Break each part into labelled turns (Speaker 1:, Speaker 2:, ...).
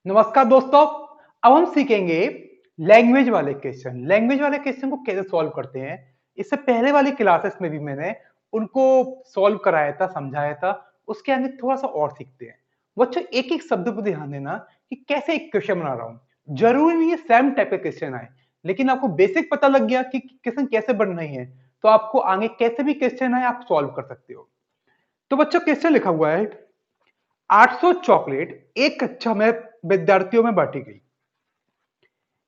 Speaker 1: नमस्कार दोस्तों। अब हम सीखेंगे लैंग्वेज वाले क्वेश्चन। लैंग्वेज वाले क्वेश्चन को कैसे सॉल्व करते हैं। इससे पहले वाली क्लासेस में भी मैंने उनको सॉल्व कराया था, समझाया था। उसके आगे थोड़ा सा और सीखते हैं। बच्चों एक एक शब्द पर ध्यान देना कि कैसे एक क्वेश्चन बना रहा हूं। जरूरी नहीं है सेम टाइप के क्वेश्चन आए, लेकिन आपको बेसिक पता लग गया कि क्वेश्चन कैसे बन रही है, तो आपको आगे कैसे भी क्वेश्चन आए आप सॉल्व कर सकते हो। तो बच्चों क्वेश्चन लिखा हुआ है 800 चॉकलेट एक कक्षा में विद्यार्थियों में बांटी गई।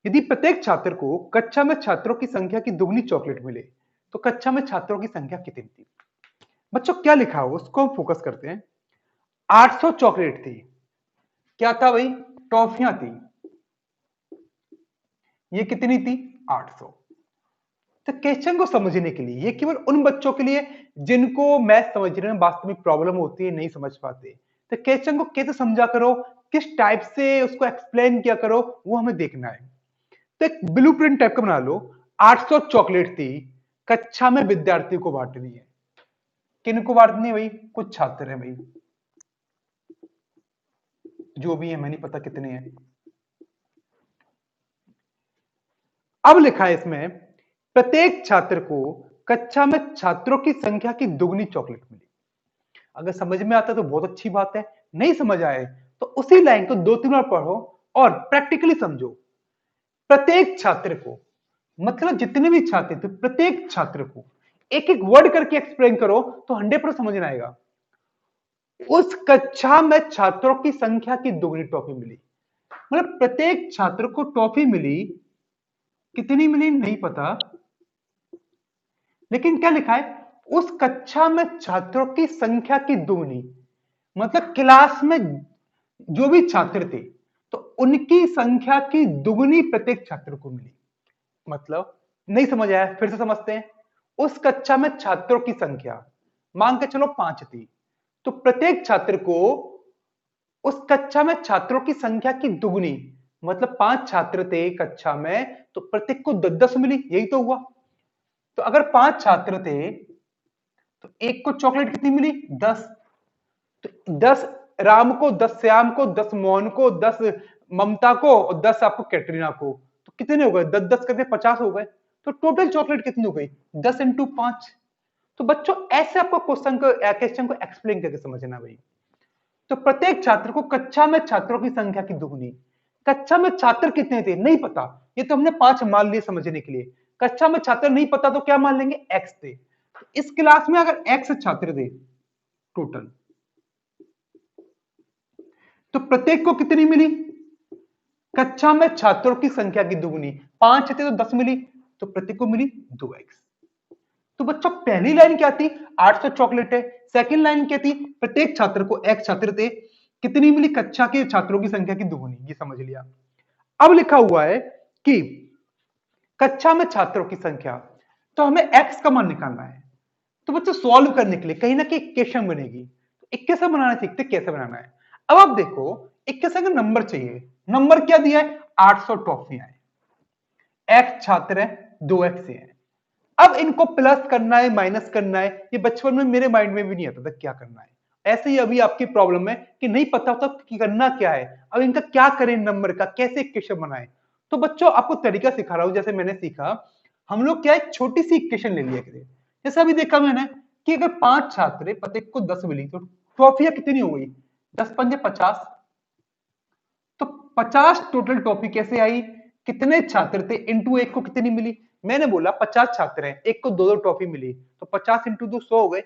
Speaker 1: यदि प्रत्येक छात्र को कक्षा में छात्रों की संख्या की दुगनी चॉकलेट मिले तो कक्षा में छात्रों की संख्या कितनी थी। बच्चों क्या लिखा हो उसको हम फोकस करते हैं। 800 चॉकलेट थी। क्या था भाई? टॉफियां थी। ये कितनी थी? 800। तो क्वेश्चन को समझने के लिए, ये केवल उन बच्चों के लिए जिनको मैथ समझने में वास्तविक प्रॉब्लम होती है, नहीं समझ पाते, तो क्वेश्चन को कैसे समझा करो, किस टाइप से उसको एक्सप्लेन किया करो, वो हमें देखना है। तो एक ब्लूप्रिंट टाइप का बना लो। 800 चॉकलेट थी, कक्षा में विद्यार्थियों को बांटनी है। किन को बांटनी है भाई? कुछ छात्र हैं भाई, जो भी है, मैं नहीं पता कितने हैं। अब लिखा है इसमें प्रत्येक छात्र को कक्षा में छात्रों की संख्या की दुगनी चॉकलेट मिली। अगर समझ में आता है तो बहुत अच्छी बात है, नहीं समझ आए तो उसी लाइन को दो तीन बार पढ़ो और प्रैक्टिकली समझो। प्रत्येक छात्र को मतलब जितने भी छात्र थे, प्रत्येक छात्र को एक एक वर्ड करके एक्सप्लेन करो तो 100% समझ में आएगा। उस कक्षा में छात्रों की संख्या की दुगनी टॉफी मिली, मतलब प्रत्येक छात्र को टॉफी मिली। कितनी मिली नहीं पता, लेकिन क्या लिखा है? उस कक्षा में छात्रों की संख्या की दुगनी, मतलब क्लास में जो भी छात्र थे तो उनकी संख्या की दुगनी प्रत्येक छात्र को मिली। मतलब नहीं समझ आया, फिर से समझते हैं। उस कक्षा में छात्रों की संख्या मान के चलो 5 थी, तो प्रत्येक छात्र को उस कक्षा में छात्रों की संख्या की दुगनी, मतलब 5 छात्र थे कक्षा में तो प्रत्येक को 10-10 मिली, यही तो हुआ। तो अगर 5 छात्र थे तो एक को चॉकलेट कितनी मिली? 10। तो 10 राम को, 10 श्याम को, 10 मोहन को, 10 ममता को और 10 आपको कैटरीना को, तो कितने हो गए? 10-10 करके 50 हो गए। तो टोटल चॉकलेट कितनी हो गई? 10 इंटू 5। तो बच्चों ऐसे आपको क्वेश्चन को एक्सप्लेन करके समझना भाई। तो प्रत्येक छात्र को कक्षा में छात्रों की संख्या की दुगनी। कक्षा में छात्र कितने थे नहीं पता, ये तो हमने 5 मान लिए समझने के लिए। कक्षा में छात्र नहीं पता तो क्या मान लेंगे? एक्स थे। इस क्लास में अगर एक्स छात्र थे टोटल, तो प्रत्येक को कितनी मिली? कक्षा में छात्रों की संख्या की दुगनी। 5 थे तो 10 मिली, तो प्रत्येक को मिली 2x। तो बच्चों पहली लाइन क्या थी? 800 चॉकलेट है। सेकंड लाइन क्या थी? प्रत्येक छात्र को x छात्र थे, कितनी मिली? कक्षा के छात्रों की संख्या की दुगनी। ये समझ लिया। अब लिखा हुआ है कि कक्षा में छात्रों की संख्या, तो हमें x का मान निकालना है। तो बच्चों सॉल्व करने के लिए कहीं ना कहीं इक्वेशन बनेगी, तो इक्वेशन बनाना सीखते कैसे बनाना है। अब आप देखो, इक्वेशन का नंबर चाहिए। नंबर क्या दिया है? 800 टॉफियां है, x छात्र है, 2x है। अब इनको प्लस करना है, माइनस करना है, ये बचपन में मेरे माइंड में भी नहीं आता था क्या करना है। ऐसे ही अभी आपकी प्रॉब्लम है कि नहीं पता होता कि करना क्या है, अब इनका क्या करें, नंबर का कैसे इक्वेशन बनाए। तो बच्चों आपको तरीका सिखा रहा हूं, जैसे मैंने सीखा। हम लोग क्या है, छोटी सी इक्वेशन ले लिया करें। जैसे अभी देखा मैंने कि अगर 5 छात्र प्रत्येक को 10 मिली तो ट्रॉफियां कितनी हो गई? 10 पंजे 50। तो 50 टोटल टॉफी कैसे आई? कितने छात्र थे इंटू एक को कितनी मिली? मैंने बोला 50 छात्र हैं, एक को दो दो टॉफी मिली, तो 50 इंटू 2 100 हो गए।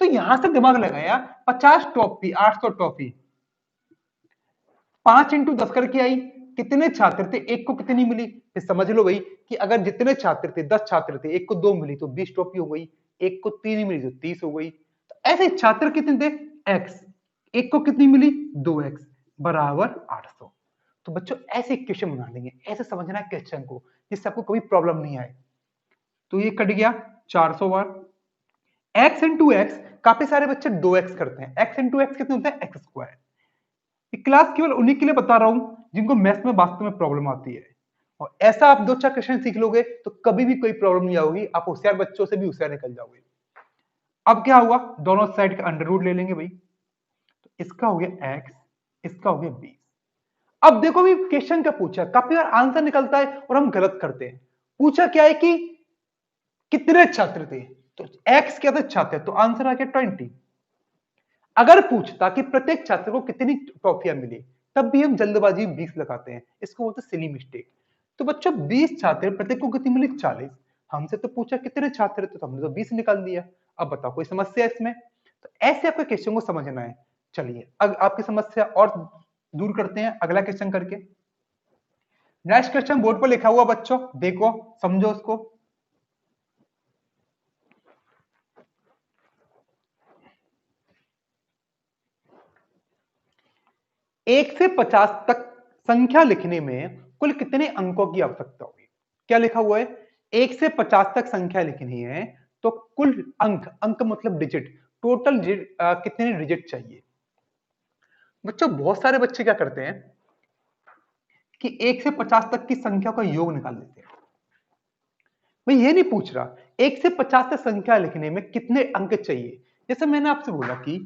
Speaker 1: तो यहां से दिमाग लगाया, 50 टॉफी 800 टॉफी 5 इंटू 10 करके आई। कितने छात्र थे? एक को कितनी मिली? फिर समझ लो भाई कि अगर जितने छात्र थे 10 छात्र थे, एक को 2 मिली तो 20 टॉफी हो गई, एक को 3 मिली तो 30 हो गई। तो ऐसे छात्र कितने थे? एक्स। एक को कितनी मिली? 2x बराबर 800। तो बच्चों ऐसे इक्वेशन बना लेंगे, ऐसे समझना है क्वेश्चन को, जिससे आपको कोई प्रॉब्लम नहीं आए। तो ये कट गया 400 बार। x इंटू एक्स, काफी सारे बच्चे 2x करते हैं। x इंटू एक्स कितने होते हैं? X square. ये क्लास केवल उन्हीं के लिए बता रहा हूं जिनको मैथ्स में वास्तव में प्रॉब्लम आती है। और ऐसा आप 2-4 क्वेश्चन सीख लोगे तो कभी भी कोई प्रॉब्लम नहीं आओगी, आप होशियार बच्चों से भी होशियार निकल जाओगे। अब क्या हुआ? दोनों साइड का अंडर रूट ले लेंगे भाई। तो इसका हो गया x, इसका हो गया 20। अब देखो भी क्वेश्चन क्या पूछा, काफी बार आंसर निकलता है और हम गलत करते हैं। पूछा क्या है कि कितने छात्र थे, तो एक्स क्या था, छात्र, तो आंसर आ गया 20। अगर पूछता कि प्रत्येक छात्र को कितनी ट्रॉफियां मिली, तब भी हम जल्दबाजी में 20 लगाते हैं, इसको बोलते हैं सिली मिस्टेक। तो बच्चों 20 छात्र, प्रत्येक को कितनी मिली, 40। हमसे तो पूछा कितने छात्र थे, तो हमने तो 20 निकाल दिया। अब बताओ कोई समस्या है इसमें? तो ऐसे आपके क्वेश्चन को समझना है। चलिए अब आपकी समस्या और दूर करते हैं अगला क्वेश्चन करके। नेक्स्ट क्वेश्चन बोर्ड पर लिखा हुआ बच्चों, देखो समझो उसको। 1 से 50 तक संख्या लिखने में कुल कितने अंकों की आवश्यकता होगी? क्या लिखा हुआ है? 1 से 50 तक संख्या लिखनी है तो कुल अंक, अंक मतलब डिजिट, टोटल कितने डिजिट चाहिए? बच्चों बहुत सारे बच्चे क्या करते हैं कि 1 से 50 तक की संख्या का योग निकाल लेते हैं। मैं ये नहीं पूछ रहा 1 से 50 तक संख्या लिखने में कितने अंक चाहिए। जैसे मैंने आपसे बोला कि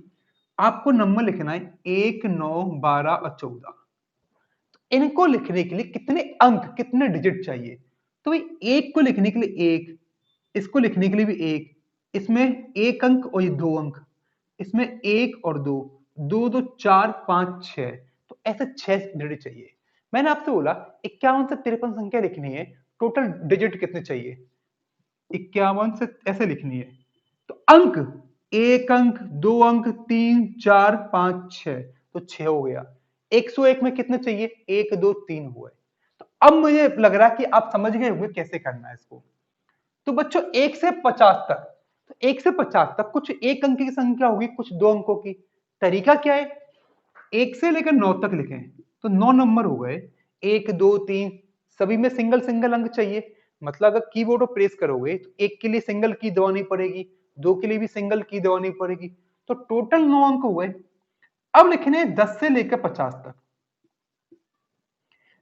Speaker 1: आपको नंबर लिखना है 1, 9, 12 और 14, इनको लिखने के लिए कितने अंक, कितने डिजिट चाहिए? तो भाई एक को लिखने के लिए एक, इसको लिखने के लिए भी एक, इसमें एक अंक और ये दो अंक, इसमें एक और दो, दो दो चार पांच छह, तो ऐसे 6 डिजिट चाहिए। मैंने आपसे बोला 51 से 53 संख्या लिखनी है, टोटल डिजिट कितने चाहिए? 51 से ऐसे लिखनी है, तो अंक, एक अंक, दो अंक, तीन, चार, पांच, छह, तो 6 हो गया। 101 में कितने चाहिए? एक, दो, तीन हुए। तो अब मुझे लग रहा है कि आप समझ गए होंगे कैसे करना है इसको। तो बच्चों 1 से 50 तक, तो 1 से 50 तक कुछ एक अंक की संख्या होगी, कुछ दो अंकों की। तरीका क्या है? 1 से लेकर 9 तक लिखें, तो 9 नंबर हो गए, एक, दो, तीन, सभी में सिंगल सिंगल अंक चाहिए। मतलब अगर कीबोर्ड को प्रेस करोगे तो एक के लिए सिंगल की दबानी पड़ेगी, दो के लिए भी सिंगल की दबानी पड़ेगी, तो टोटल 9 अंक हुए। अब लिखने हैं 10 से लेकर 50 तक।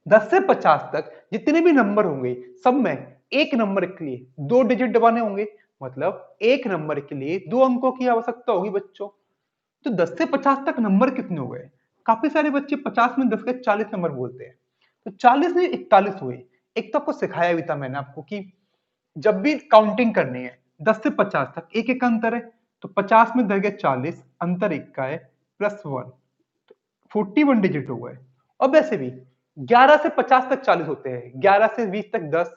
Speaker 1: 10 से 50 तक जितने भी नंबर होंगे सब में एक नंबर के लिए दो डिजिट दबाने होंगे, मतलब एक नंबर के लिए दो अंकों की आवश्यकता होगी बच्चों। तो 10 से 50 तक नंबर कितने हो गए? काफी सारे बच्चे 50 में 10 के 40 नंबर बोलते हैं, तो 40 नहीं 41 हुए। एक तो आपको सिखाया भी था मैंने आपको कि जब भी काउंटिंग करनी है 10 से 50 तक एक एक अंतर है, तो 50 में 10 के 40, अंतर एक का है, +1, 41 डिजिट हो गए। और वैसे भी 11 से 50 तक 40 होते हैं, 11 से 20 तक 10,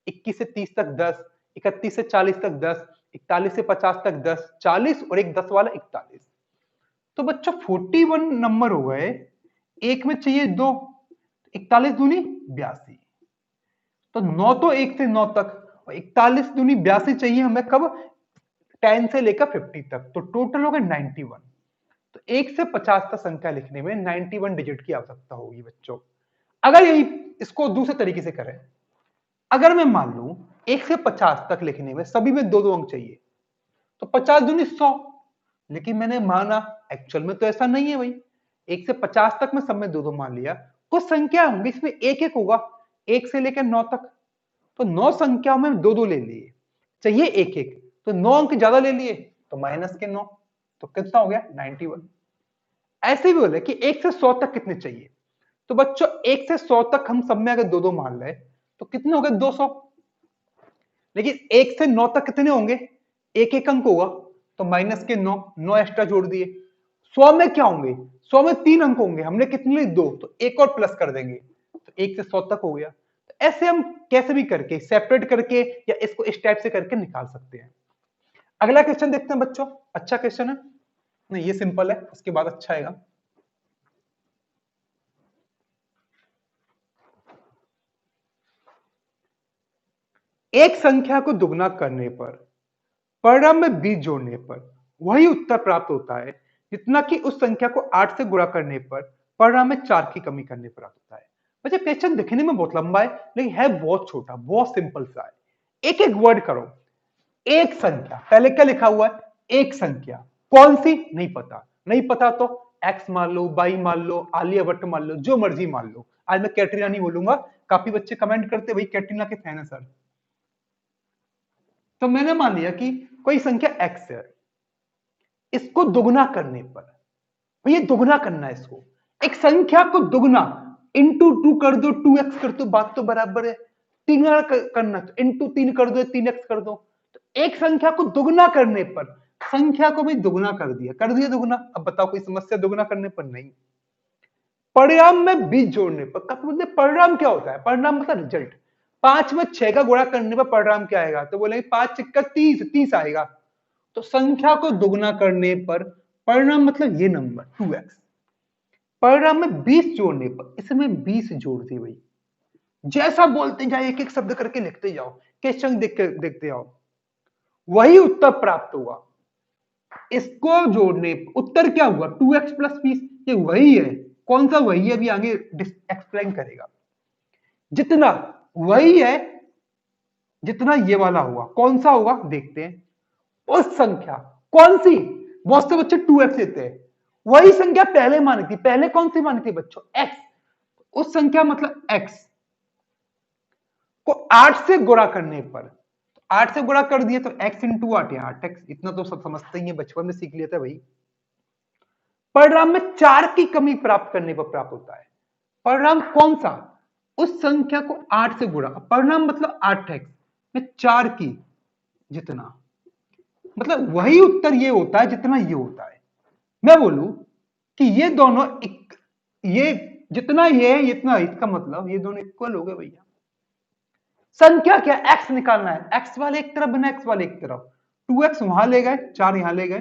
Speaker 1: 21 से 30 तक 10, 31 से 40 तक 10, 41 से 50 तक 10, 40 और एक 10 वाला 41। तो बच्चों 41 नंबर हो गए, एक में चाहिए दो, 41 दूनी 82, तो 9 तो 1 से 9 तक, और 41 दूनी 82 चाहिए हमें कब? 10 से लेकर 50 तक, तो टोटल हो गए 91। तो 1 से 50 तक संख्या लिखने में 91 डिजिट की आवश्यकता होगी बच्चों। अगर यही इसको दूसरे तरीके से करें, अगर मैं मान लू 1 से 50 तक लिखने में सभी में दो दो अंक चाहिए, तो 50 दूनी 100, लेकिन मैंने माना एक्चुअल में तो ऐसा नहीं है भाई। 1 से 50 तक में सब में दो दो मान लिया, कुछ संख्या होंगी इसमें एक एक होगा, 1 से लेकर 9 तक, तो 9 संख्याओं में दो दो ले लिए, चाहिए एक एक, तो 9 अंक ज्यादा ले लिए, तो -9, तो कितना हो गया? 91। ऐसे भी बोले कि 1 से 100 तक कितने चाहिए, तो बच्चों 1 से 100 तक हम सब में अगर दो दो मान ले तो कितने हो गए? 200। लेकिन 1 से 9 तक कितने होंगे? एक एक अंक होगा, तो -9, 9 एक्स्ट्रा जोड़ दिए। 100 में क्या होंगे? 100 में 3 अंक होंगे, हमने कितने लिए? 2, तो एक और प्लस कर देंगे, तो 1 से 100 तक हो गया। तो ऐसे हम कैसे भी करके सेपरेट करके या इसको इस टाइप से करके निकाल सकते हैं। अगला क्वेश्चन देखते हैं बच्चों, अच्छा क्वेश्चन है, नहीं ये सिंपल है, उसके बाद अच्छा आएगा। एक संख्या को दुगना करने पर, परिणाम में 20 जोड़ने पर वही उत्तर प्राप्त होता है जितना कि उस संख्या को 8 से गुणा करने पर परिणाम में 4 की कमी करने पर प्राप्त होता है। वैसे क्वेश्चन दिखने में बहुत लंबा है, लेकिन है बहुत छोटा, बहुत सिंपल सा है। एक एक वर्ड करो। एक संख्या, पहले क्या लिखा हुआ है? एक संख्या, कौन सी? नहीं पता, नहीं पता तो एक्स मान लो, वाई मान लो, आलिया भट्ट मान लो, जो मर्जी मान लो। आज मैं कैटरीना नहीं बोलूंगा, काफी बच्चे कमेंट करते भाई कैटरीना के फैन है सर। तो मैंने मान लिया कि कोई संख्या एक्स है, इसको दुगना करने पर, भैया दुगना करना है इसको, एक संख्या को दुगना, इंटू 2 कर दो 2x कर दो, बात तो बराबर है। 3 करना तो इंटू 3 कर दो 3x कर दो। तो एक संख्या को दुगना करने पर, संख्या को भी दुगना कर दिया दुगना। अब बताओ कोई समस्या दुगना करने पर? नहीं। परिणाम में 20 जोड़ने पर, कब मतलब परिणाम क्या होता है? परिणाम मतलब रिजल्ट। 5 में 6 का गुणा करने पर परिणाम क्या आएगा? तो बोलेंगे 5 6 30, 30 आएगा। तो संख्या को दुगना करने पर परिणाम मतलब ये नंबर 2x। परिणाम में 20 जोड़ने पर, इसमें 20 जोड़ दिए भाई। जैसा बोलते जाए एक एक शब्द करके लिखते जाओ, क्वेश्चन देखते जाओ, वही उत्तर प्राप्त होगा। इसको जोड़ने उत्तर क्या हुआ? 2x plus 20। ये वही है। कौन सा वही है? अभी आगे एक्सप्लेन करेगा। जितना वही है जितना ये वाला हुआ, कौन सा होगा देखते हैं। उस संख्या कौन सी? बहुत से बच्चे 2x लेते हैं। वही संख्या पहले मानी थी। पहले कौन सी मानी थी बच्चों? x। उस संख्या मतलब x को 8 से गुणा करने पर, 8 से गुणा कर दिए तो x इंटू 8 है 8x। इतना तो सब समझते ही है, बचपन में सीख लिया था भाई। परिणाम में 4 की कमी प्राप्त करने पर प्राप्त होता है। परिणाम कौन सा? उस संख्या को 8 से गुणा। परिणाम मतलब 8x में 4 की जितना, मतलब वही उत्तर ये होता है जितना ये होता है। मैं बोलूं कि ये दोनों ये जितना ये है इतना, इसका मतलब ये दोनों इक्वल हो गए भैया। संख्या क्या? x निकालना है। x वाले एक तरफ बना, x वाले एक तरफ। 2x वहां ले गए, 4 यहां ले गए,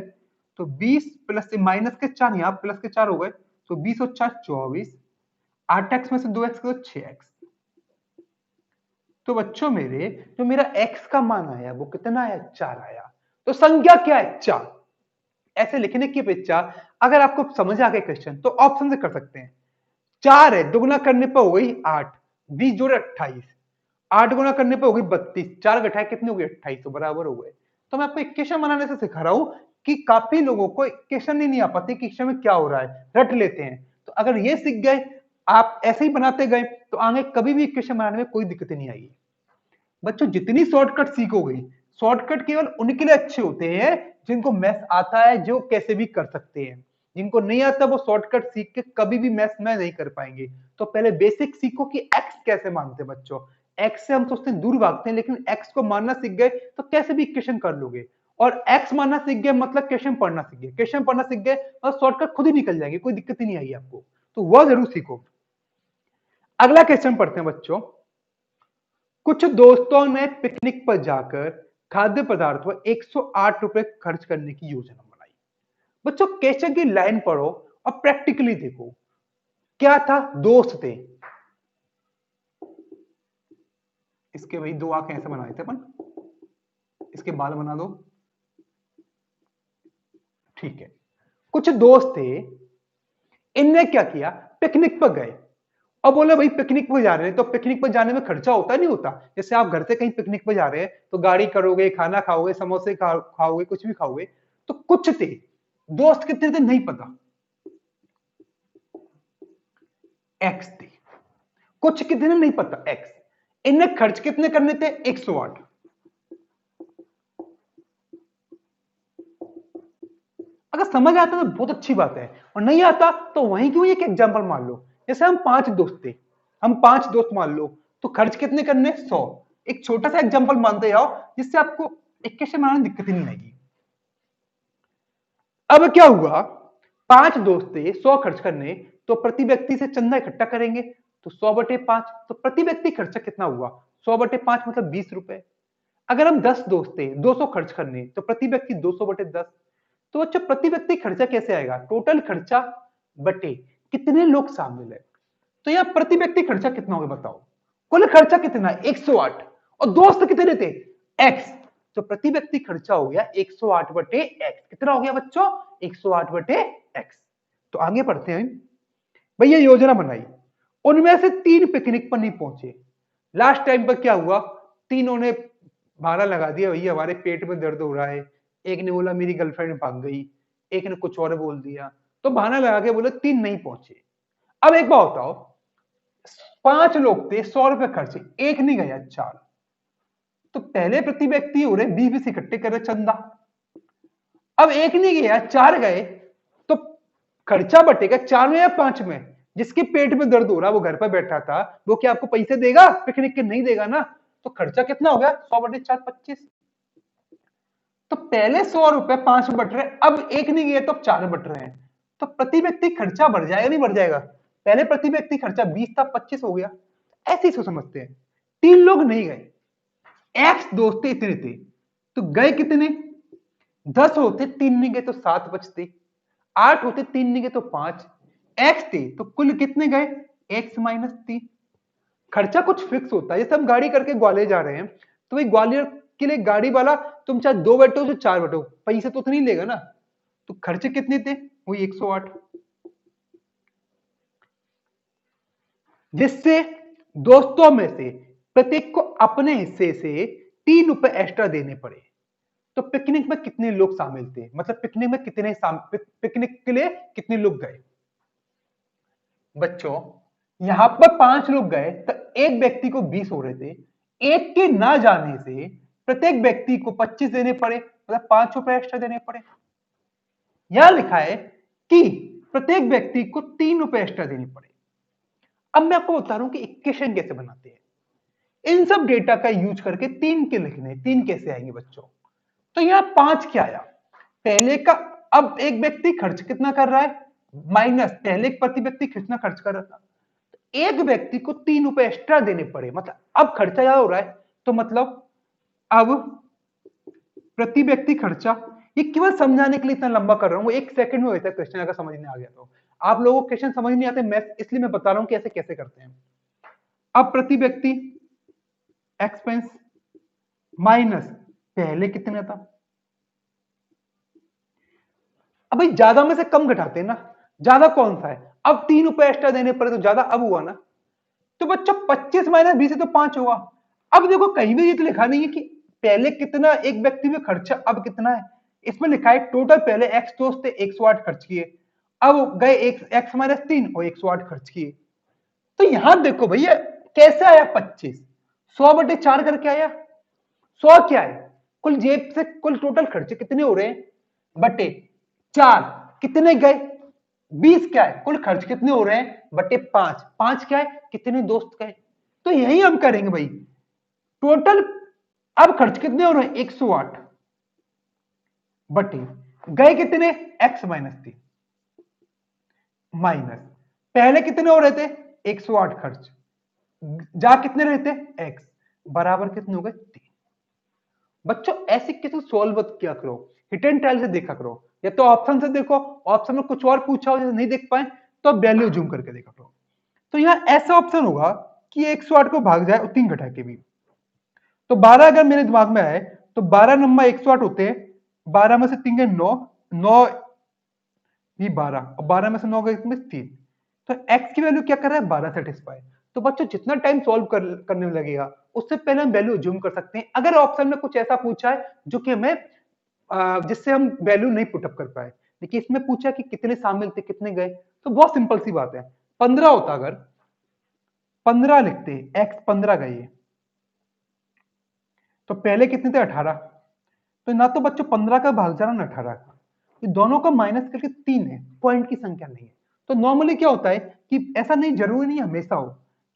Speaker 1: तो 20 प्लस से माइनस के 4 यहां प्लस के 4 हो गए, तो 20 और 4 24। 8x में से 2x को 6x। तो बच्चों मेरे जो मेरा x का मान आया वो कितना है? 4 आया। तो संख्या क्या है? 4। ऐसे लिखने की अपेक्षा अगर आपको समझ आ गए क्वेश्चन तो ऑप्शन से कर सकते हैं। 4 है, दुगुना करने पर हो गई 8, 20 जोड़े 28, 8 गुना करने पर हो गई 32, 4 घटाए कितने हो गए? 28, तो बराबर हो गए। तो मैं आपको इक्वेशन बनाने से सिखा रहा हूं कि काफी लोगों को इक्वेशन ही नहीं आ पाती कि इक्वेशन में क्या हो रहा है, रट लेते हैं। तो अगर ये सीख गए, आप ऐसे ही बनाते गए, तो आगे कभी भी इक्वेशन बनाने में कोई दिक्कत नहीं आएगी। बच्चों जितनी शॉर्टकट सीखोगे, शॉर्टकट केवल उनके लिए अच्छे होते हैं जिनको मैथ्स आता है, जो कैसे भी कर सकते हैं। जिनको नहीं आता वो शॉर्टकट सीख के कभी भी मैथ्स में नहीं कर पाएंगे। तो पहले बेसिक सीखो कि एक्स कैसे मानते हैं बच्चों। एक्स से हम सोचते हैं दूर भागते हैं, लेकिन एक्स को मानना सीख गए तो कैसे भी इक्वेशन कर लोगे। और एक्स मानना सीख गए मतलब क्वेश्चन पढ़ना सीख गए, क्वेश्चन पढ़ना सीख गए और शॉर्टकट खुद ही निकल जाएंगे, कोई दिक्कत ही नहीं आएगी आपको। तो वह जरूर सीखो। अगला क्वेश्चन पढ़ते हैं बच्चों। कुछ दोस्तों ने पिकनिक पर जाकर खाद्य पदार्थ पर 108 रुपए खर्च करने की योजना बनाई। बच्चों क्वेश्चन की लाइन पढ़ो और प्रैक्टिकली देखो। क्या था? दोस्त थे। इसके भाई दो आंखें ऐसे बनाए थे अपन, इसके बाल बना दो, ठीक है। कुछ दोस्त थे, इनने क्या किया? पिकनिक पर गए और बोले भाई पिकनिक पर जा रहे हैं तो पिकनिक पर जाने में खर्चा होता नहीं होता? जैसे आप घर से कहीं पिकनिक पर जा रहे हैं तो गाड़ी करोगे, खाना खाओगे, समोसे खाओगे, कुछ भी खाओगे। तो कुछ थे, दोस्त कितने थे नहीं पता, एक्स थे। कुछ कितने नहीं पता, एक्स। इनने खर्च कितने करने थे? 108। अगर समझ आता तो बहुत अच्छी बात है, और नहीं आता तो वहीं क्यों एक एग्जांपल मान लो। जैसे हम 5 दोस्त थे, हम 5 दोस्त मान लो, तो खर्च कितने करने? 100। एक छोटा सा एग्जांपल मानते जाओ जिससे आपको इक्वेशन बनाने में दिक्कत ही नहीं आएगी। अब क्या हुआ? 5 दोस्त थे, 100 खर्च करने, तो प्रति व्यक्ति से चंदा इकट्ठा करेंगे, तो 100/5, तो प्रति व्यक्ति खर्चा कितना हुआ? 100/5 मतलब 20 रुपए। अगर हम 10 दोस्त थे, 200 खर्च करने, तो प्रति व्यक्ति 200/10। तो अच्छा प्रति व्यक्ति खर्चा कैसे आएगा? टोटल खर्चा बटे कितने लोग शामिल है। तो यहां प्रति व्यक्ति खर्चा कितना होगा बताओ? कुल खर्चा कितना? 108। और दोस्त कितने थे? एक्स। तो प्रति व्यक्ति खर्चा हो गया 108/x। कितना हो गया बच्चों? 108/x। तो आगे बढ़ते हैं। भैया योजना बनाई, उनमें से 3 पिकनिक पर नहीं पहुंचे। लास्ट टाइम पर क्या हुआ? तीनों ने बहाना लगा दिया, भैया हमारे पेट में दर्द हो रहा है। एक ने बोला मेरी गर्लफ्रेंड भाग गई, एक ने कुछ और बोल दिया, तो बहाना लगा के बोले 3 नहीं पहुंचे। अब एक बात बताओ, 5 लोग थे, 100 रुपए खर्चे, एक नहीं गया, 4। तो पहले प्रति व्यक्ति हो रहे 20 इकट्ठे कर रहे चंदा। अब एक नहीं गया, 4 गए, तो खर्चा बटेगा 4 में या 5 में? जिसके पेट में दर्द हो रहा, वो घर पर बैठा था, वो क्या आपको पैसे देगा? पिकनिक के नहीं देगा ना। तो खर्चा कितना हो गया? 100/4 25। तो पहले 100 रुपए 5 में बट रहे, अब एक नहीं गए तो अब 4 में बट रहे हैं। तो प्रति व्यक्ति खर्चा बढ़ जाएगा नहीं बढ़ जाएगा? पहले प्रति व्यक्ति खर्चा 20 था, 25 हो गया। ऐसे ही समझते हैं। 3 लोग नहीं गए, एक्स दोस्त थे, इतने थे, तो गए कितने? 10 होते, 3 नहीं गए तो 7 बचते। 8 होते, 3 नहीं गए तो 5। एक्स थे तो कुल कितने गए? X minus 3। खर्चा कुछ फिक्स होता है। जैसे हम गाड़ी करके ग्वालियर जा रहे हैं, तो वही ग्वालियर के लिए गाड़ी वाला, तुम चाहे 2 बैठो चाहे 4 बैठो, पैसे तो उतनी लेगा ना। तो खर्चे कितने थे? वही 108। जिससे दोस्तों में से प्रत्येक को अपने हिस्से से 3 रुपए एक्स्ट्रा देने पड़े। तो पिकनिक में कितने लोग शामिल थे? मतलब पिकनिक में पिकनिक के लिए कितने लोग गए? बच्चों, यहां पर 5 लोग गए तो एक व्यक्ति को 20 हो रहे थे। एक के ना जाने से प्रत्येक व्यक्ति को 25 देने पड़े, मतलब 5 रुपए एक्स्ट्रा देने पड़े। यहां लिखा है कि प्रत्येक व्यक्ति को 3 रुपए एक्स्ट्रा देने पड़े। अब मैं आपको बता रहा हूं कि इक्वेशन कैसे बनाते हैं। इन सब डेटा का यूज करके 3 के लिखने, 3 कैसे आएंगे बच्चों? तो यहां 5 क्या आया? पहले का, अब एक व्यक्ति खर्च कितना कर रहा है? माइनस पहले प्रति व्यक्ति कितना खर्च कर रहा था? एक व्यक्ति को 3 रुपए एक्स्ट्रा देने पड़े, मतलब अब खर्चा ज्यादा हो रहा है। तो मतलब अब प्रति व्यक्ति खर्चा, ये केवल समझाने के लिए इतना लंबा कर रहा हूं, 1 सेकंड में होता है क्वेश्चन, अगर समझ नहीं आ गया तो। आप लोगों को क्वेश्चन समझ नहीं आते, मैं इसलिए मैं बता रहा हूं कि ऐसे कैसे करते हैं। अब प्रति व्यक्ति एक्सपेंस माइनस पहले कितना था। अब भाई ज्यादा में से कम घटाते हैं ना, ज्यादा कौन सा है? अब 3 रुपए एक्स्ट्रा देने पड़े तो ज्यादा अब हुआ ना। तो बच्चों 25 माइनस 20 है तो 5 होगा। अब देखो कहीं भी ये तो लिखा नहीं है कि पहले कितना एक व्यक्ति में खर्चा अब कितना है। इसमें लिखा है टोटल पहले एक्स दोस्त थे 108 खर्च किए, अब गए एक्स माइनस 3 और 108 खर्च किए। तो यहां देखो भैया कैसे आया 25? 100/4 करके आया। 100 क्या है? कुल जेब से कुल टोटल खर्चे कितने हो रहे हैं? बटे 4 कितने गए? 20 क्या है? कुल खर्च कितने हो रहे हैं? बटे 5। 5 क्या है? कितने दोस्त गए? तो यही हम करेंगे भाई। टोटल अब खर्च कितने हो रहे हैं? 108 बटे गए कितने? एक्स माइनस 3 माइनस पहले कितने हो रहे थे? 108 खर्च, जा कितने रहे थे? एक्स, बराबर कितने हो गए? 3। बच्चों ऐसे कैसे सॉल्व किया करो, हिट एंड ट्रायल से देखा करो, या तो ऑप्शन से देखो, ऑप्शन में कुछ और पूछा हो जैसे नहीं देख पाए तो अब वैल्यू जूम करके देखा करो। तो यहाँ ऐसा ऑप्शन होगा कि 108 को भाग जाए और 3 घटा के भी। तो 12 अगर मेरे दिमाग में आए तो 12 नंबर 108 होते हैं, 12 में से 3 गए 9, 9 ये 12 और 12 में से 9 गए 3। तो x की वैल्यू क्या कर रहा है? 12 सेटिस्फाई। तो बच्चों जितना टाइम सॉल्व करने में लगेगा उससे पहले हम वैल्यू जूम कर सकते हैं, अगर ऑप्शन में कुछ ऐसा पूछा है जो कि हमें जिससे हम वैल्यू नहीं पुटअप कर पाए। देखिए इसमें पूछा कि कितने शामिल थे, कितने गए, तो बहुत सिंपल सी बात है। 15 होता, अगर 15 लिखते, x 15 गए, तो पहले कितने थे? 18। तो ना तो बच्चों 15 का भाग जा रहा ना 18 का, ये दोनों का माइनस करके 3 है, पॉइंट की संख्या नहीं है। तो नॉर्मली क्या होता है कि ऐसा नहीं, जरूरी नहीं हमेशा हो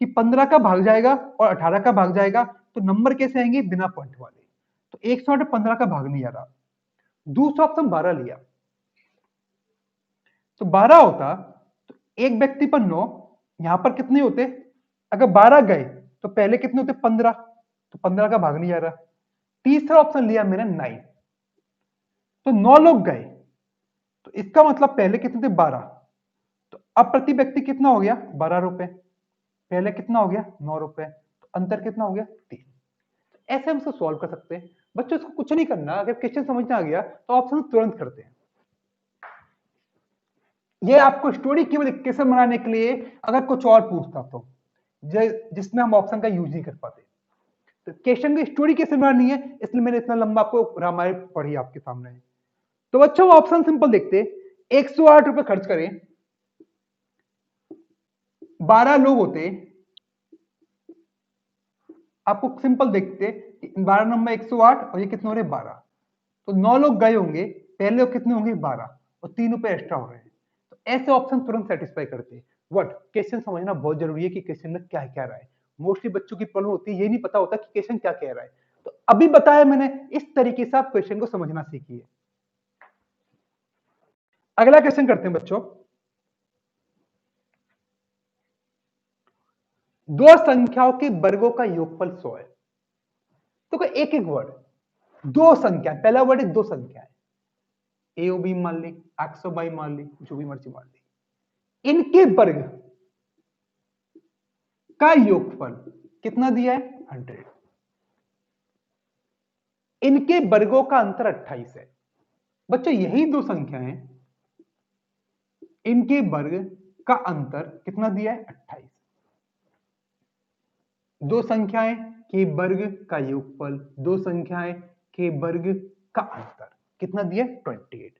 Speaker 1: कि 15 का भाग जाएगा और 18 का भाग जाएगा, तो नंबर कैसे आएंगे? बिना पॉइंट वाले। तो 108 15 का भाग नहीं आ रहा। दूसरा ऑप्शन 12 लिया, तो 12 होता तो एक व्यक्ति पर 9, यहां पर कितने होते? अगर 12 गए तो पहले कितने होते? 15, तो 15 का भाग नहीं आ रहा। तीसरा ऑप्शन लिया मैंने 9, तो 9 लोग गए, तो इसका मतलब पहले कितने थे? 12। तो अब प्रति व्यक्ति कितना हो गया? 12 रुपए। पहले कितना हो गया? 9 रुपए। तो अंतर कितना हो गया? 3। ऐसे हम इसको सॉल्व कर सकते हैं। बच्चों इसको कुछ नहीं करना, अगर क्वेश्चन समझ में आ गया तो ऑप्शन तुरंत करते हैं। ये आपको स्टोरी केवल कैसे बनाने के लिए, अगर कुछ और पूछता तो जिसमें हम ऑप्शन का यूज नहीं कर पाते। तो क्वेश्चन की स्टोरी कैसे बनानी है, इसलिए मैंने इतना लंबा आपको रामायण पढ़ी आपके सामने। तो बच्चों ऑप्शन सिंपल देखते, 108 रुपए खर्च करें, 12 लोग होते, आपको सिंपल देखते 12 नंबर 108 और ये कितने हो रहे? 12। तो 9 लोग गए होंगे, पहले लोग कितने होंगे? 12 और 3 रुपए एक्स्ट्रा हो रहे हैं। तो ऐसे ऑप्शन तुरंत सेटिस्फाई करते हैं। व्हाट क्वेश्चन समझना बहुत जरूरी है कि क्वेश्चन में क्या कह रहा है। मोस्टली बच्चों की प्रॉब्लम होती है, ये नहीं पता होता कि क्वेश्चन क्या कह रहा है। तो अभी बताया मैंने, इस तरीके से आप क्वेश्चन को समझना सीखिए। अगला क्वेश्चन करते हैं बच्चों। दो संख्याओं के वर्गों का योगफल 100 है। तो एक एक वर्ड, दो संख्या, पहला वर्ड है दो संख्या है, ए ओ बी मान ली, एक्स ओ वाई मान ली, जो भी मर्जी मान ली, इनके वर्ग का योगफल कितना दिया है 100। इनके वर्गों का अंतर 28 है। बच्चों यही दो संख्या है, इनके वर्ग का अंतर कितना दिया है 28। दो संख्याएं के वर्ग का योगफल, दो संख्याएं के वर्ग का अंतर कितना दिया 28।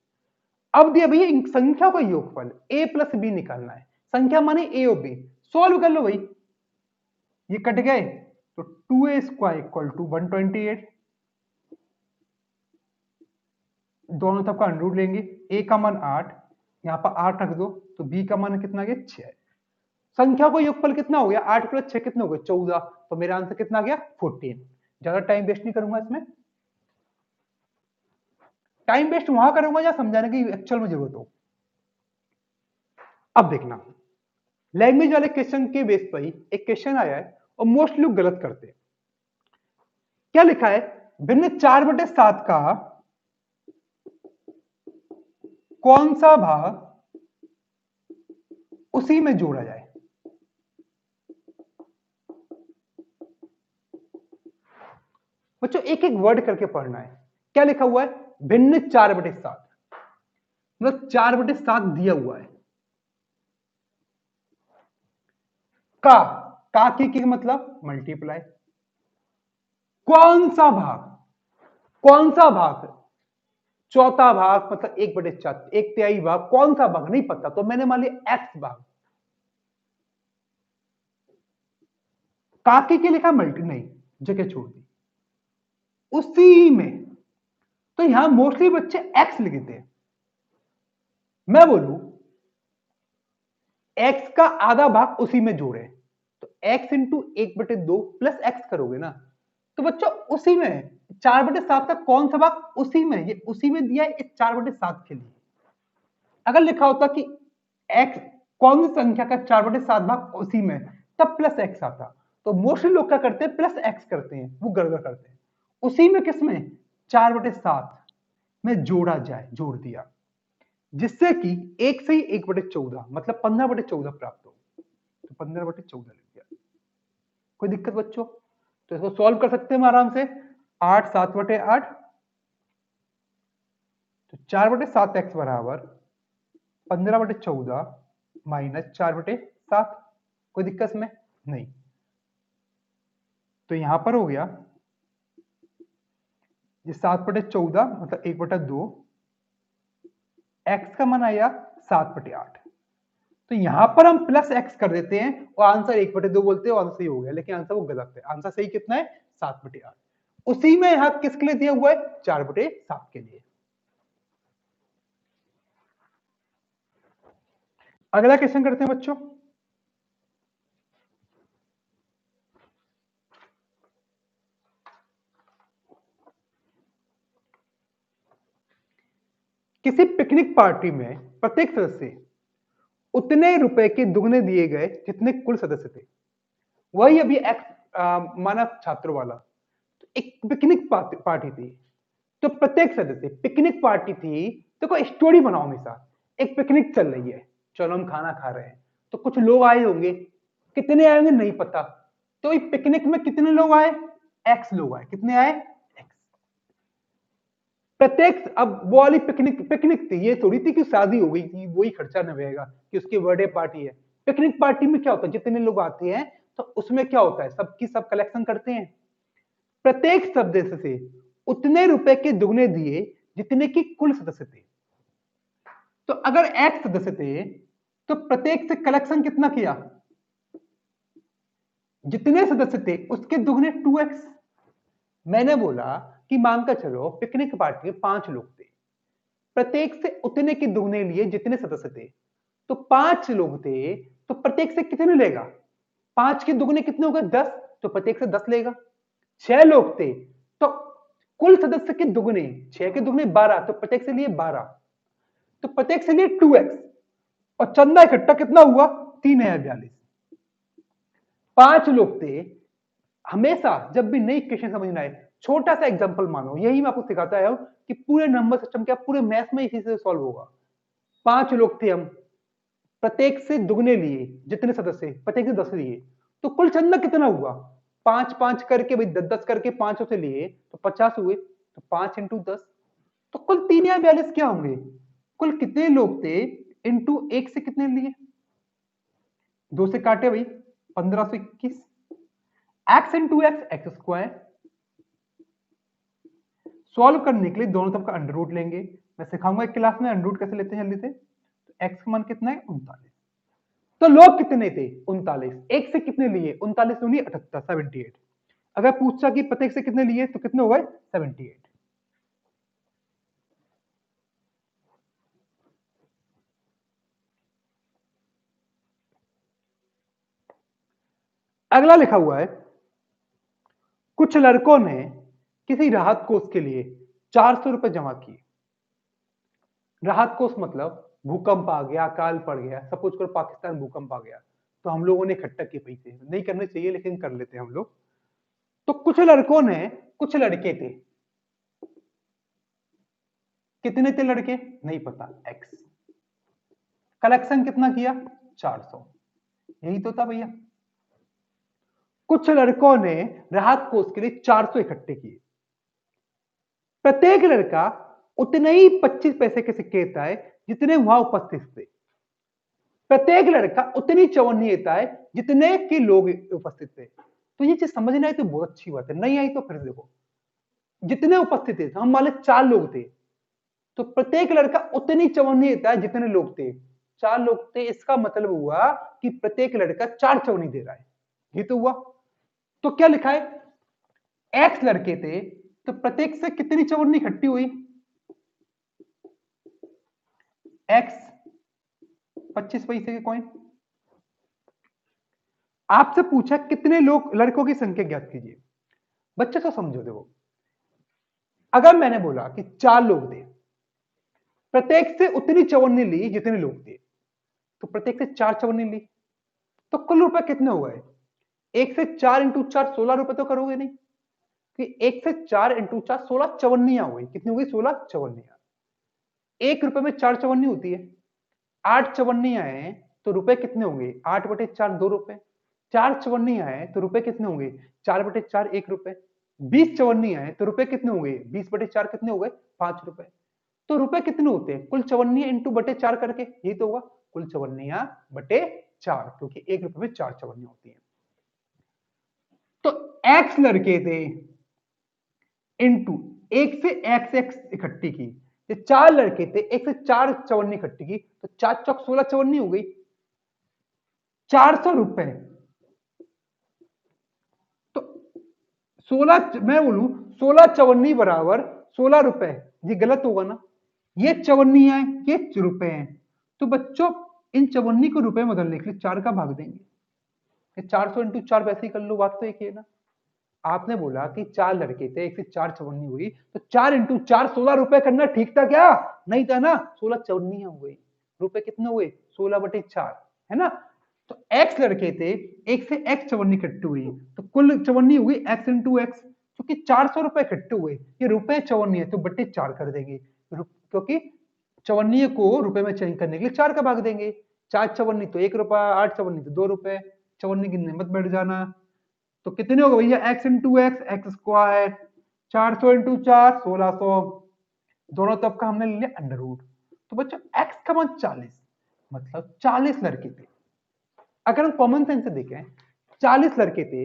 Speaker 1: अब दिया भैया इन संख्या का योगफल a प्लस बी निकालना है। संख्या माने ए और बी, सॉल्व कर लो भाई। ये कट गए तो 2a स्क्वायर इक्वल टू 128, दोनों तरफ का अंडर लेंगे। a का मान 8, यहां पर 8 रख दो तो b का मान कितना गया 6। संख्या को योगफल कितना हो गया 8 प्लस 6 कितना हो गया 14। तो मेरा आंसर कितना गया 14। ज्यादा टाइम वेस्ट नहीं करूंगा इसमें, टाइम वेस्ट वहां करूंगा जहां समझाने की एक्चुअल में जरूरत हो। अब देखना, लैंग्वेज वाले क्वेश्चन के बेस पर ही एक क्वेश्चन आया है और मोस्ट लोग गलत करते हैं। क्या लिखा है, भिन्न 4/7 का कौन सा भाग उसी में जोड़ा जाए। बच्चों एक एक वर्ड करके पढ़ना है। क्या लिखा हुआ है, भिन्न 4/7, मतलब 4/7 दिया हुआ है। का की मतलब मल्टीप्लाई। कौन सा भाग, कौन सा भाग, चौथा भाग मतलब 1/4, 1/3 भाग, कौन सा भाग नहीं पता, तो मैंने मान लिया एक्स भाग। काकी के लिखा मल्टी, नहीं जगह छोड़ दी उसी में। तो यहां मोस्टली बच्चे एक्स लिखते हैं। मैं बोलूं एक्स का आधा भाग उसी में जोड़े, तो एक्स इंटू 1/2 प्लस एक्स करोगे ना, तो बच्चों उसी में 4/7 का कौन सा भाग उसी में, ये उसी में दिया है इस 4/7 के लिए। अगर लिखा होता कि एक्स कौन सी संख्या का 4/7 भाग उसी में, तब प्लस एक्स आता। तो मोस्टली लोग क्या करते हैं प्लस एक्स करते हैं, वो गड़बड़ करते हैं। उसी में किसमें 4/7 में जोड़ा जाए, जोड़ दिया, जिससे कि 1 से ही 1/14 मतलब 15/14 प्राप्त हो, तो 15/14 लिख दिया। कोई दिक्कत बच्चों, तो इसको सॉल्व कर सकते हैं हम आराम से। 8 7/8, तो 4/7 एक्स बराबर 15/14 माइनस 4/7। कोई दिक्कत में नहीं, तो यहां पर हो गया ये 7/14 मतलब 1/2, एक्स का मान आया 7/8। तो यहां पर हम प्लस एक्स कर देते हैं और आंसर 1/2 बोलते हैं, आंसर सही हो गया, लेकिन आंसर वो गलत है। आंसर सही कितना है 7/8। उसी में यहां किसके लिए दिया हुआ है 4/7 के लिए। अगला क्वेश्चन करते हैं बच्चों। किसी पिकनिक पार्टी में प्रत्येक सदस्य उतने रुपए के दुगने दिए गए जितने कुल सदस्य थे। वही अभी एक्स माना छात्रों वाला। तो एक पिकनिक पार्टी थी, तो प्रत्येक सदस्य, पिकनिक पार्टी थी तो कोई स्टोरी बनाओ हमेशा। एक पिकनिक चल रही है, चलो हम खाना खा रहे हैं, तो कुछ लोग आए होंगे, कितने आए होंगे नहीं पता। तो इस पिकनिक में कितने लोग आए, एक्स लोग आए। कितने आए एक्स। प्रत्येक, अब वो वाली पिकनिक पिकनिक थी, ये थोड़ी थी कि शादी हो गई थी वही खर्चा न रहेगा कि उसकी बर्थडे पार्टी है। पिकनिक पार्टी में क्या होता है, जितने लोग आते हैं तो उसमें क्या होता है, सबकी सब कलेक्शन करते हैं। प्रत्येक सदस्य से उतने रुपए के दुगने दिए जितने की कुल सदस्य थे। तो अगर एक्स सदस्य थे तो प्रत्येक से कलेक्शन कितना किया, जितने सदस्य थे उसके दुगने 2x। मैंने बोला कि मानकर चलो पिकनिक पार्टी में 5 लोग थे, प्रत्येक से उतने के दुगने लिए जितने सदस्य थे, तो 5 लोग थे तो प्रत्येक से कितने लेगा? 5 के दुगने कितने हो गए? 10, तो प्रत्येक से 10 लेगा। 6 लोग थे तो कुल सदस्य के दुगने, 6 के दुगने 12, तो प्रत्येक से लिए 12, तो प्रत्येक से लिए 2x, और चंदा इकट्ठा कितना हुआ? 3042। 5 लोग थे। हमेशा जब भी नई इक्वेशन समझना है, छोटा सा एग्जांपल मानो, यही मैं आपको सिखाता आया हूं कि पूरे नंबर सिस्टम क्या पूरे मैथ में इसी से सॉल्व होगा। 5 लोग थे हम, प्रत्येक से दुगने लिए, जितने सदस्य प्रत्येक से 10 लिए, तो कुल चंदा कितना हुआ? 5 5 करके भाई 10 10 करके 5 से लिए तो 50 हुए, तो 5 इंटू 10, तो कुल 342 क्या होंगे? कुल कितने लोग थे इंटू 1 से कितने लिए? 2 से काटे भाई 1521, x into x x square. Solve करने के लिए दोनों तरफ का अंडर रूट लेंगे, मैं सिखाऊंगा एक क्लास में अंडर रूट कैसे लेते हैं जल्दी से। तो एक्स का मान कितना है? 39। तो लोग कितने थे? 39। एक से कितने लिए? 39 दूनी 78, 78। अगर पूछा कि प्रत्येक से कितने लिए तो कितने हो गए? 78। अगला लिखा हुआ है, कुछ लड़कों ने किसी राहत कोष के लिए 400 रुपए जमा किए। राहत कोष मतलब भूकंप आ गया, अकाल पड़ गया, सपोज करो पाकिस्तान भूकंप आ गया, तो हम लोगों ने इकट्ठा किए पैसे, नहीं करने चाहिए लेकिन कर लेते हैं हम लोग। तो कुछ लड़कों ने, कुछ लड़के थे, कितने थे लड़के? नहीं पता, एक्स। कलेक्शन कितना किया? 400। यही तो था भैया। कुछ लड़कों ने राहत कोष के लिए 400 इकट्ठे किए। प्रत्येक लड़का उतने ही 25 पैसे के सिक्के देता है जितने वहां उपस्थित थे। प्रत्येक लड़का उतनी चवन्नी देता है जितने के लोग उपस्थित थे। तो ये चीज समझना है तो बहुत अच्छी बात है, नहीं आई तो फिर देखो। जितने उपस्थित थे, हम मान लो 4 लोग थे, तो प्रत्येक लड़का उतनी चवन्नी देता है जितने लोग थे। 4 लोग थे, इसका मतलब हुआ कि प्रत्येक लड़का 4 चवन्नी दे रहा है। ये तो हुआ। तो क्या लिखा है? एक्स लड़के थे तो प्रत्येक से कितनी चवन्नी इकट्ठी हुई? एक्स 25 पैसे के कॉइन। आपसे पूछा कितने लोग लड़कों की संख्या ज्ञात कीजिए। बच्चे तो समझो, देखो अगर मैंने बोला कि 4 लोग थे, प्रत्येक से उतनी चवन्नी ली जितने लोग थे, तो प्रत्येक से 4 चवन्नी ली, तो कुल रुपए कितने हो गए? 1 से 4 इंटू 4 16 रुपए तो करोगे नहीं, कि 1 से 4 इंटू 4 16 चवन्नियां हो गई। कितनी हो गई? 16 चवन्नियां। 1 रुपए में 4 चवन्नी होती है, 8 चवन्नियां हैं तो रुपए कितने होंगे? 8 बटे 4 2 रुपए। 4 चवन्नियां हैं तो रुपए कितने होंगे? 4 बटे 4 1 रुपए। 20 चवन्नियां हैं तो रुपए कितने होंगे? 20 बटे 4 कितने हो गए? 5 रुपए। तो रुपए कितने होते हैं? कुल चवन्नियां इंटू बटे 4 करके, यही तो होगा कुल चवन्नियां बटे 4, क्योंकि 1 रुपए में 4 चवन्नियां होती हैं। तो एक्स लड़के थे इंटू 1 से एक्स एक्स इकट्ठी की, ये 4 लड़के थे, 1 से 4 चवन्नी इकट्ठी की, तो 4 चौक 16 चवन्नी हो गई। 400 रुपए, तो 16, मैं बोलूं 16 चवन्नी बराबर 16 रुपए, ये गलत होगा ना? ये चवन्नी है, ये रुपए हैं, तो बच्चों इन चवन्नी को रुपए में बदलने के लिए 4 का भाग देंगे। 400 इंटू 4 वैसे ही कर लो, बात तो एक ही है ना। आपने बोला कि 4 लड़के थे, 1 से 4 चवन्नी हुई, तो 4 इंटू 4 16 रुपए करना ठीक था क्या? नहीं था ना, 16 चवन्नियां हो गई, रुपए कितने हुए? 16 बटे 4, है ना। तो एक्स लड़के थे, 1 से एक्स चवन्नी इकट्ठी हुई, तो कुल चवन्नी हुई एक्स इंटू एक्स, क्योंकि 400 रुपए इकट्ठे हुए, ये रुपए चवन्नी है तो बटे 4 कर देंगे, क्योंकि चवन्नी को रुपए में चेंज करने के लिए 4 का भाग देंगे। 4 चवन्नी तो 1 रुपया, 8 चवन्नी तो 2 रुपए, चवन्नी की मत बैठ जाना। तो कितने हो गए भैया? X into x x square, 400 into 4 1600, दोनों तरफ का हमने ले लिया अंडर रूट। तो बच्चों एक्स का मान 40, मतलब 40 लड़के थे। अगर हम कॉमन सेंस से देखें, 40 लड़के थे,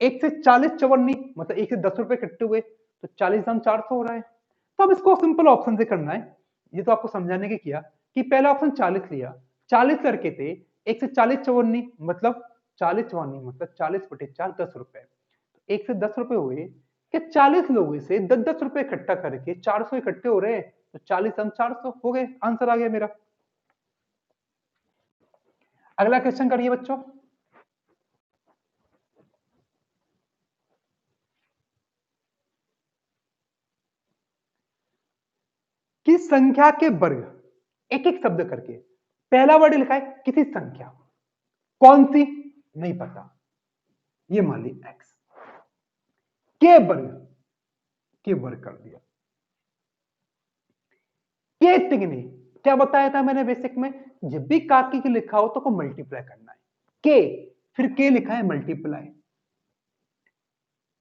Speaker 1: 1 से 40 चवन्नी, मतलब 1 से 10 रुपए इकट्ठे हुए, तो 40 दाम 400 हो रहा है। तो अब इसको सिंपल ऑप्शन से करना है, ये तो आपको समझाने के किया कि पहला ऑप्शन 40 लिया, 40 लड़के थे, 1 से 40 चवन्नी, मतलब 40 चवन्नी मतलब 40 बटे 4 10 रुपए, 1 से 10 रुपए हुए कि 40 लोगों से 10 10 रुपए इकट्ठा करके 400 इकट्ठे हो रहे हैं, तो 40 दाम 400 हो गए, आंसर आ गया मेरा। अगला क्वेश्चन करिए बच्चों। कि संख्या के वर्ग एक एक शब्द करके, पहला वर्ड लिखा है किसी संख्या, कौन सी नहीं पता, ये मान ली एक्स, के वर्ग कर दिया, के तिगने, क्या बताया था मैंने बेसिक में, जब भी काकी की लिखा हो तो को मल्टीप्लाई करना है, के फिर के लिखा है मल्टीप्लाई,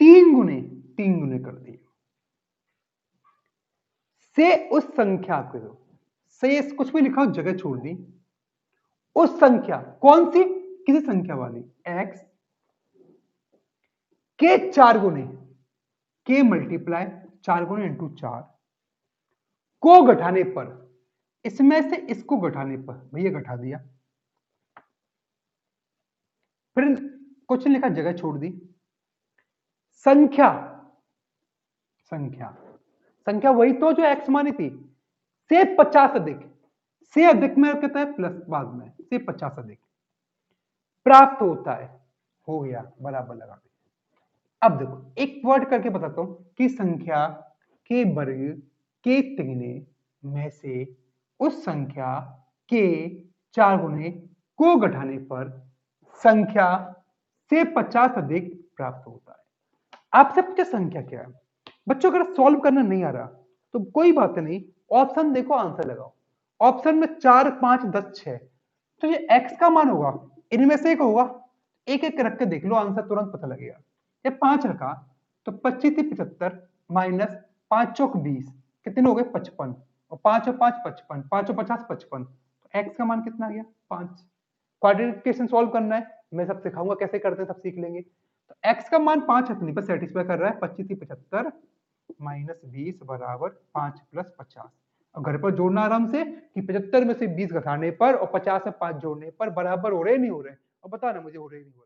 Speaker 1: तीन गुने कर दिए, से उस संख्या को, से कुछ भी लिखा हो जगह छोड़ दी, उस संख्या कौन सी, किसी संख्या वाली एक्स, के चार गुने, के मल्टीप्लाई 4 गुने इंटू 4, को घटाने पर, इसमें से इसको घटाने पर भैया घटा दिया, फिर कुछ लिखा जगह छोड़ दी, संख्या, संख्या संख्या वही तो जो एक्स मानी थी, से 50 अधिक, से अधिक में कहता है प्लस बाद में, से 50 अधिक प्राप्त होता है, हो गया बराबर लगा दिया। अब देखो एक वर्ड करके बताता हूं कि संख्या के वर्ग के तिगने में से उस संख्या के 4 गुने को घटाने पर संख्या से 50 अधिक प्राप्त होता है। आपसे पूछे संख्या क्या है बच्चों, अगर सॉल्व करना नहीं आ रहा तो कोई बात नहीं, ऑप्शन देखो आंसर लगाओ, ऑप्शन में 4 5 10 6, तो ये x का मान होगा, इनमें से एक होगा, एक एक रख के देख लो आंसर तुरंत पता लगेगा। ये 5 रखा तो 25 थी 75 माइनस 5 चौक 20, कितने हो गए 55, और 5 और 5 55, 5 और 50 55, तो x का मान कितना आ गया 5। क्वाड्रेटिक इक्वेशन सॉल्व करना है, मैं सब सिखाऊंगा कैसे करते हैं, सब सीख लेंगे। तो x का मान 5 अपनी पर सेटिस्फाई कर रहा है, 25 थी 75 माइनस 20 बराबर 5 प्लस 50, और घर पर जोड़ना आराम से कि 75 में से 20 घटाने पर और 50 में 5 जोड़ने पर बराबर हो रहे नहीं हो रहे, और बता ना मुझे हो रहे नहीं हो रहे।